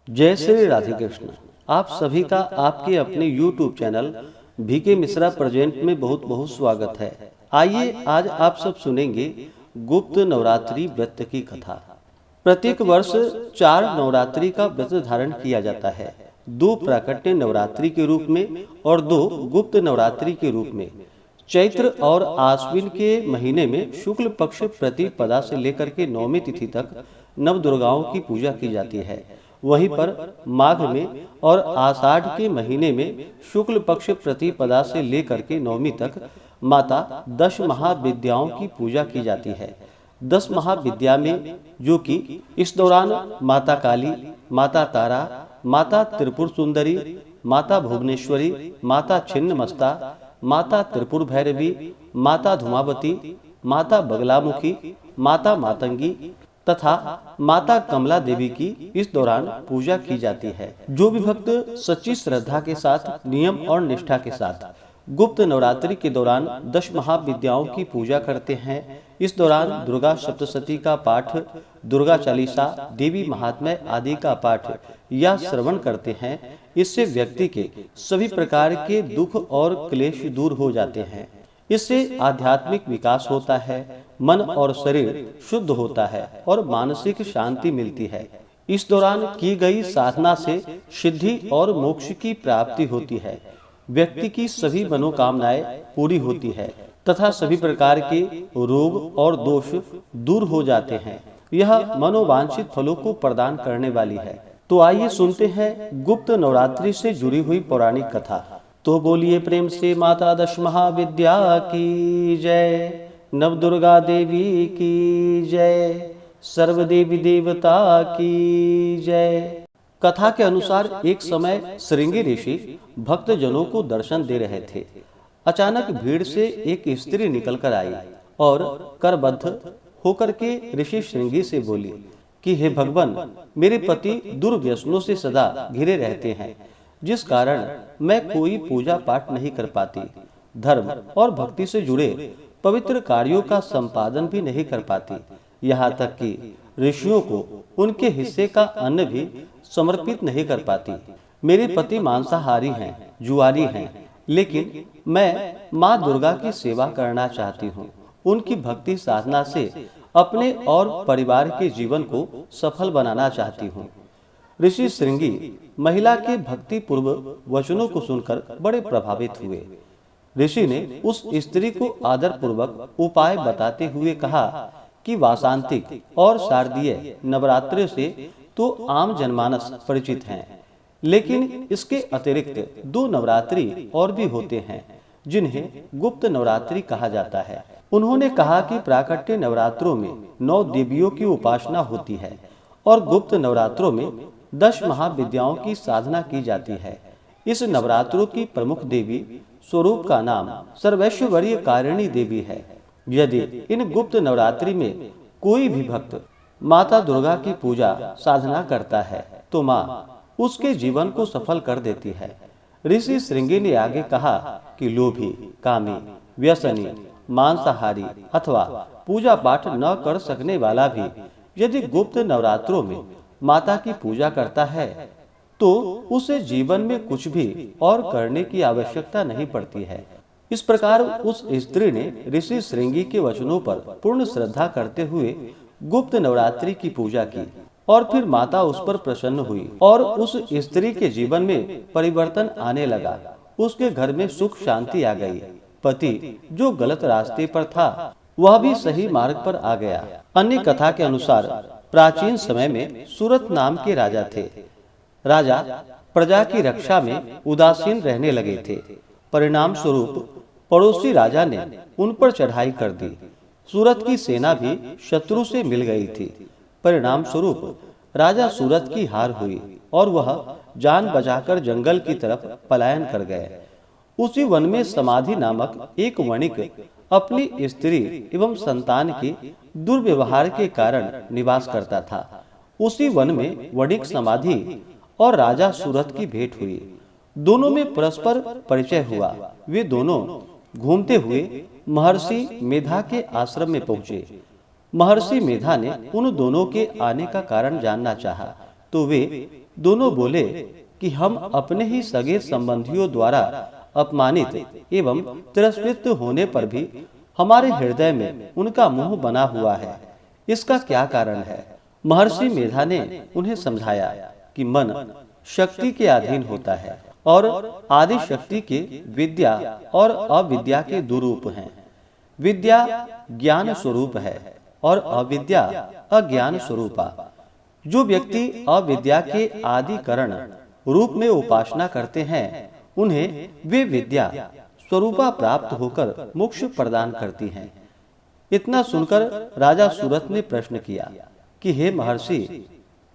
जय श्री राधे कृष्ण। आप सभी का आपके अपने YouTube channel VK Mishra present में बहुत बहुत स्वागत है। आइए आज आप सब सुनेंगे गुप्त नवरात्रि व्रत की कथा। प्रत्येक वर्ष 4 नवरात्रि का व्रत धारण किया जाता है, 2 प्राकट्य नवरात्रि के रूप में और 2 गुप्त नवरात्रि के रूप में। चैत्र और आश्विन के महीने में शुक्ल पक्ष प्रतिपदा से लेकर के नवमी तिथि तक नवदुर्गाओं की पूजा की जाती है। वहीं पर माघ में और आषाढ़ के महीने में शुक्ल पक्ष प्रतिपदा से लेकर के नवमी तक माता 10 महाविद्याओं की पूजा की जाती है। 10 महाविद्या में जो कि इस दौरान माता काली, माता तारा, माता त्रिपुर सुंदरी, माता भुवनेश्वरी, माता छिन्नमस्ता, माता त्रिपुर भैरवी, माता धूमावती, माता बगलामुखी, माता मातंगी तथा माता कमला देवी की इस दौरान पूजा की जाती है। जो भी भक्त सच्ची श्रद्धा के साथ, नियम और निष्ठा के साथ गुप्त नवरात्रि के दौरान 10 महाविद्याओं की पूजा करते हैं, इस दौरान दुर्गा सप्तशती का पाठ, दुर्गा चालीसा, देवी महात्म्य आदि का पाठ या श्रवण करते हैं, इससे व्यक्ति के सभी प्रकार के दुख और क्लेश दूर हो जाते हैं। इससे आध्यात्मिक विकास होता है, मन और शरीर शुद्ध होता है और मानसिक शांति मिलती है। इस दौरान की गई साधना से सिद्धि और मोक्ष की प्राप्ति होती है, व्यक्ति की सभी मनोकामनाएं पूरी होती है तथा सभी प्रकार के रोग और दोष दूर हो जाते हैं। यह मनोवांछित फलों को प्रदान करने वाली है। तो आइए सुनते हैं गुप्त नवरात्रि से जुड़ी हुई पौराणिक कथा। तो बोलिए प्रेम से माता 10 महाविद्या की जय, नव दुर्गा देवी की जय, सर्व देवी देवता की जय। कथा के अनुसार एक समय श्रृंगी ऋषि भक्तजनों को दर्शन दे रहे थे। अचानक भीड़ से एक स्त्री निकलकर आई और करबद्ध होकर के ऋषि श्रृंगी से बोली कि हे भगवान, मेरे पति दुर्व्यसनों से सदा घिरे रहते हैं, जिस कारण मैं कोई पूजा पाठ नहीं कर पाती, धर्म और भक्ति से जुड़े पवित्र कार्यों का संपादन भी नहीं कर पाती, यहाँ तक कि ऋषियों को उनके हिस्से का अन्न भी समर्पित नहीं कर पाती। मेरे पति मांसाहारी हैं, जुआरी हैं, लेकिन मैं माँ दुर्गा की सेवा करना चाहती हूँ। उनकी भक्ति साधना से अपने और परिवार के जीवन को सफल बनाना चाहती हूँ। ऋषि श्रृंगी महिला के भक्ति पूर्व वचनों को सुनकर बड़े प्रभावित हुए। ऋषि ने उस स्त्री को आदर पूर्वक उपाय बताते हुए कहा कि वासांतिक और शारदीय नवरात्रि से तो आम जनमानस परिचित हैं, लेकिन इसके अतिरिक्त 2 नवरात्रि और भी होते हैं, जिन्हें गुप्त नवरात्रि कहा जाता है। उन्होंने कहा कि प्राकट्य नवरात्रों में 9 देवियों की उपासना होती है और गुप्त नवरात्रों में 10 महाविद्याओं की साधना की जाती है। इस नवरात्रों की प्रमुख देवी स्वरूप का नाम सर्वैश्वर्य कारिणी देवी है। यदि इन गुप्त नवरात्रि में कोई भी भक्त माता दुर्गा की पूजा साधना करता है तो माँ उसके जीवन को सफल कर देती है। ऋषि श्रृंगी ने आगे कहा कि लोभी, कामी, व्यसनी, मांसाहारी अथवा पूजा पाठ न कर सकने वाला भी यदि गुप्त नवरात्रों में माता की पूजा करता है तो उसे जीवन में कुछ भी और करने की आवश्यकता नहीं पड़ती है। इस प्रकार उस स्त्री ने ऋषि श्रृंगी के वचनों पर पूर्ण श्रद्धा करते हुए गुप्त नवरात्रि की पूजा की और फिर माता उस पर प्रसन्न हुई और उस स्त्री के जीवन में परिवर्तन आने लगा। उसके घर में सुख शांति आ गई। पति जो गलत रास्ते पर था वह भी सही मार्ग पर आ गया। अन्य कथा के अनुसार प्राचीन समय में सूरत नाम के राजा थे। राजा प्रजा की रक्षा में उदासीन रहने लगे थे। परिणाम स्वरूप पड़ोसी राजा ने उन पर चढ़ाई कर दी। सूरत की सेना भी शत्रु से मिल गई थी। परिणाम स्वरूप राजा सूरत की हार हुई और वह जान बचाकर जंगल की तरफ पलायन कर गए। उसी वन में समाधि नामक एक वणिक अपनी स्त्री एवं संतान के दुर्व्यवहार के कारण निवास करता था। उसी वन में वणिक समाधि और राजा सूरत की भेंट हुई। दोनों में परस्पर परिचय हुआ। वे दोनों घूमते हुए महर्षि मेधा के आश्रम में पहुंचे। महर्षि मेधा ने उन दोनों के आने का कारण जानना चाहा तो वे दोनों बोले कि हम अपने ही सगे संबंधियों द्वारा अपमानित एवं तिरस्कृत होने पर भी हमारे हृदय में उनका मोह बना हुआ है, इसका क्या कारण है? महर्षि मेधा ने उन्हें समझाया कि मन शक्ति के अधीन होता है और आदि शक्ति के विद्या और अविद्या के दो रूप हैं। विद्या ज्ञान स्वरूप है और अविद्या अज्ञान स्वरूपा। जो व्यक्ति अविद्या के आदि कारण रूप में उपासना करते हैं, उन्हें वे विद्या स्वरूपा प्राप्त होकर मोक्ष प्रदान करती हैं। इतना सुनकर राजा सूरत ने प्रश्न किया कि हे महर्षि,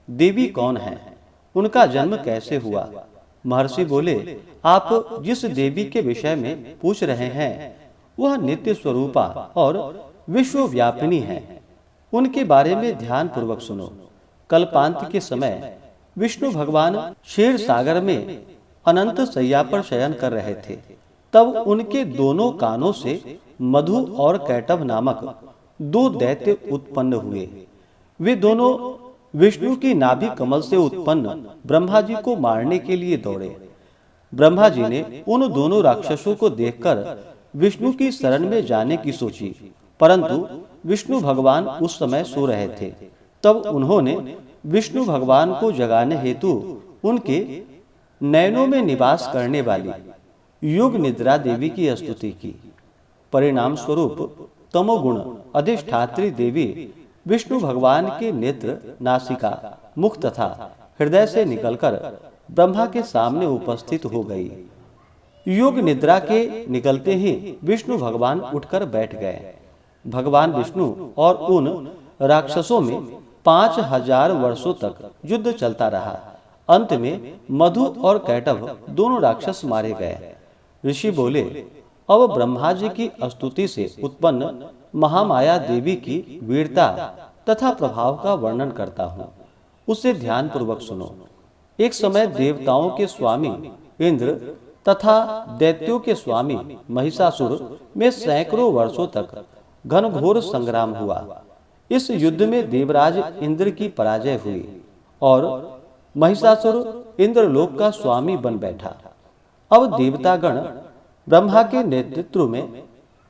देवी कौन है? उनका जन्म कैसे हुआ? महर्षि बोले, आप जिस देवी के विषय में पूछ रहे हैं वह नित्य स्वरूपा और विश्वव्यापिनी है। उनके बारे में ध्यान पूर्वक सुनो। कल्पांत के समय विष्णु भगवान क्षीर सागर में अनंत शैया पर शयन कर रहे थे। तब उनके दोनों कानों से मधु और कैटभ नामक दो दैत्य उत्पन्न हुए। वे दोनों विष्णु की नाभि कमल से उत्पन्न ब्रह्मा जी को मारने के लिए दौड़े। ब्रह्मा जी ने उन दोनों राक्षसों को देखकर विष्णु की शरण में जाने की सोची, परंतु विष्णु भगवान उस समय सो रहे थे। तब उन्होंने विष्णु भगवान को जगाने हेतु उनके नयनों में निवास करने वाली युग निद्रा देवी की स्तुति की। परिणाम स्वरूप तमोगुण अधिष्ठात्री देवी विष्णु भगवान के नेत्र, नासिका, मुख तथा हृदय से निकलकर ब्रह्मा के सामने उपस्थित हो गई। योग निद्रा के निकलते ही विष्णु भगवान उठकर बैठ गए। भगवान विष्णु और उन राक्षसों में 5000 वर्षों तक युद्ध चलता रहा। अंत में मधु और कैटभ दोनों राक्षस मारे गए। ऋषि बोले, अब ब्रह्मा जी की स्तुति से उत्पन्न महामाया देवी की वीरता तथा प्रभाव का वर्णन करता हूँ, उसे ध्यान पूर्वक सुनो। एक समय देवताओं के स्वामी इंद्र तथा दैत्यों के स्वामी महिषासुर में सैकड़ों वर्षों तक घनघोर संग्राम हुआ। इस युद्ध में देवराज इंद्र की पराजय हुई और महिषासुर इंद्रलोक का स्वामी बन बैठा। अब देवतागण ब्रह्मा के नेतृत्व में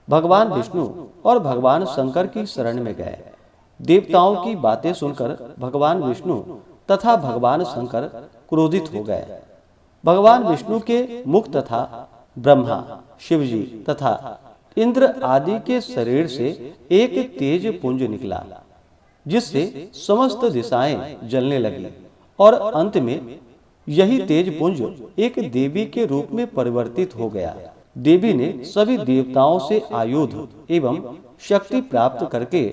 भगवान विष्णु और भगवान शंकर की शरण में गए। देवताओं की बातें सुनकर भगवान विष्णु तथा भगवान शंकर क्रोधित हो गए। भगवान विष्णु के मुख तथा ब्रह्मा, शिवजी तथा इंद्र आदि के शरीर से एक तेज पुंज निकला, जिससे समस्त दिशाएं जलने लगी और अंत में यही तेज पुंज एक देवी के रूप में परिवर्तित हो गया। देवी ने सभी देवताओं से आयुध एवं शक्ति प्राप्त करके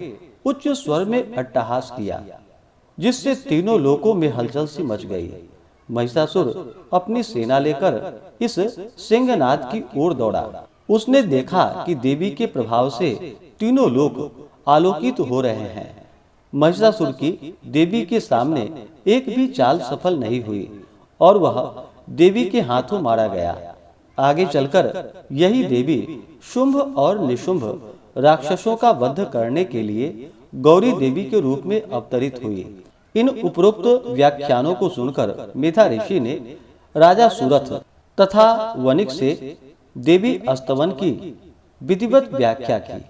उच्च स्वर में अट्टहास किया, जिससे तीनों लोकों में हलचल सी मच गई। महिषासुर अपनी सेना लेकर इस सिंहनाद की ओर दौड़ा। उसने देखा कि देवी के प्रभाव से तीनों लोक आलोकित हो रहे हैं। महिषासुर की देवी के सामने एक भी चाल सफल नहीं हुई और वह देवी के हाथों मारा गया। आगे चलकर यही देवी शुंभ और निशुंभ राक्षसों का वध करने के लिए गौरी देवी के रूप में अवतरित हुई। इन उपरोक्त व्याख्यानों को सुनकर मेधा ऋषि ने राजा सूरथ तथा वणिक से देवी स्तवन की विधिवत व्याख्या की।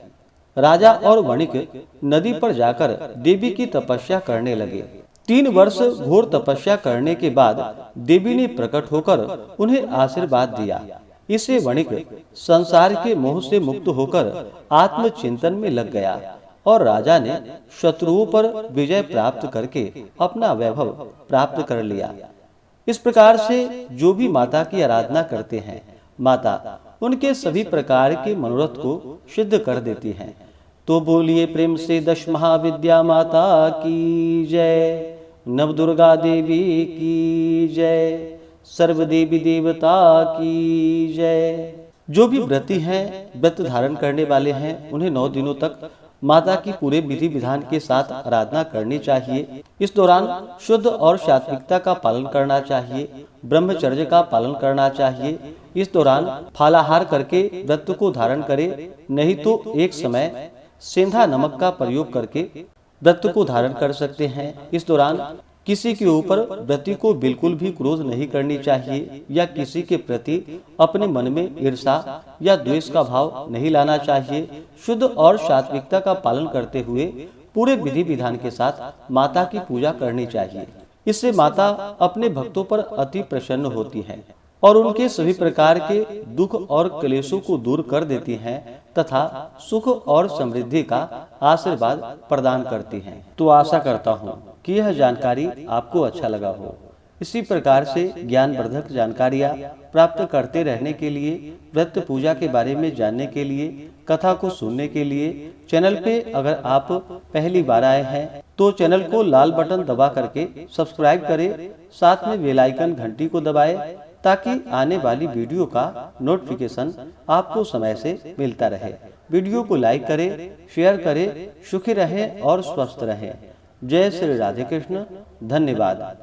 राजा और वणिक नदी पर जाकर देवी की तपस्या करने लगे। 3 वर्ष घोर तपस्या करने के बाद देवी ने प्रकट होकर उन्हें आशीर्वाद दिया। इससे वणिक संसार के मोह से मुक्त होकर आत्मचिंतन में लग गया और राजा ने शत्रुओं पर विजय प्राप्त करके अपना वैभव प्राप्त कर लिया। इस प्रकार से जो भी माता की आराधना करते हैं, माता उनके सभी प्रकार के मनोरथ को सिद्ध कर देती हैं। तो बोलिए प्रेम से 10 महाविद्या माता की जय, नव दुर्गा देवी की जय, सर्व देवी देवता की जय। जो भी व्रती हैं, व्रत धारण करने वाले हैं, उन्हें 9 दिनों तक माता की पूरे विधि विधान के साथ आराधना करनी चाहिए। इस दौरान शुद्ध और सात्विकता का पालन करना चाहिए, ब्रह्मचर्य का पालन करना चाहिए। इस दौरान फालाहार करके व्रत को धारण करें, नहीं तो एक समय सेंधा नमक का प्रयोग करके व्रत को धारण कर सकते हैं। इस दौरान किसी के ऊपर व्यक्ति को बिल्कुल भी क्रोध नहीं करनी चाहिए या किसी के प्रति अपने मन में ईर्ष्या या द्वेष का भाव नहीं लाना चाहिए। शुद्ध और सात्विकता का पालन करते हुए पूरे विधि विधान के साथ माता की पूजा करनी चाहिए। इससे माता अपने भक्तों पर अति प्रसन्न होती हैं और उनके सभी प्रकार के दुख और क्लेशों को दूर कर देती हैं तथा सुख और समृद्धि का आशीर्वाद प्रदान करती हैं। तो आशा करता हूँ कि यह जानकारी आपको अच्छा लगा हो। इसी प्रकार से ज्ञानवर्धक जानकारियाँ प्राप्त करते रहने के लिए, व्रत पूजा के बारे में जानने के लिए, कथा को सुनने के लिए चैनल पे अगर आप पहली बार आए हैं तो चैनल को लाल बटन दबा करके सब्सक्राइब करें, साथ में बेल आइकन घंटी को दबाएं ताकि आने वाली वीडियो का नोटिफिकेशन आपको समय से मिलता रहे। वीडियो को लाइक करें, शेयर करें। सुखी रहें और स्वस्थ रहें। जय श्री राधे कृष्ण। धन्यवाद।